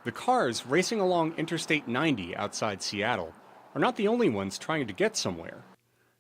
The cars racing along Interstate 90 outside Seattle are not the only ones trying to get somewhere.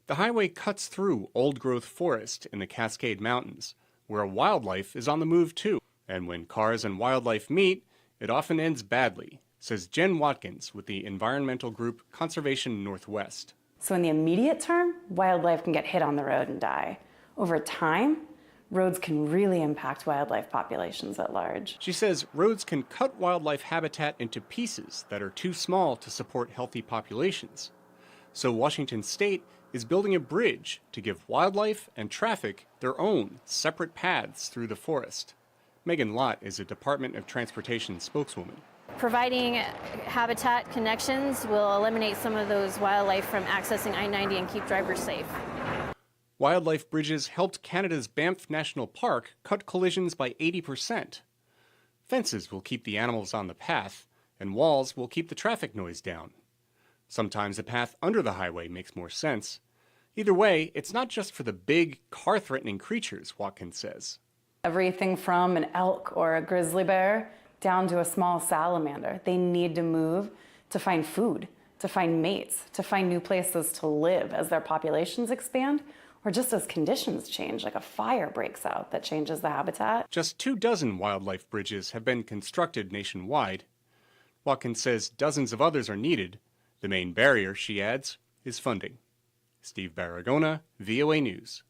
The highway cuts through old-growth forest in the Cascade Mountains, where wildlife is on the move too. And when cars and wildlife meet, it often ends badly, says Jen Watkins with the environmental group Conservation Northwest. So in the immediate term, wildlife can get hit on the road and die. Over time, roads can really impact wildlife populations at large. She says roads can cut wildlife habitat into pieces that are too small to support healthy populations. So Washington State is building a bridge to give wildlife and traffic their own separate paths through the forest. Megan Lott is a Department of Transportation spokeswoman. Providing habitat connections will eliminate some of those wildlife from accessing I-90 and keep drivers safe. Wildlife bridges helped Canada's Banff National Park cut collisions by 80%. Fences will keep the animals on the path, and walls will keep the traffic noise down. Sometimes a path under the highway makes more sense. Either way, it's not just for the big, car-threatening creatures, Watkins says. Everything from an elk or a grizzly bear down to a small salamander. They need to move to find food, to find mates, to find new places to live as their populations expand, or just as conditions change, like a fire breaks out that changes the habitat. Just 24 wildlife bridges have been constructed nationwide. Watkins says dozens of others are needed. The main barrier, she adds, is funding. Steve Baragona, VOA News.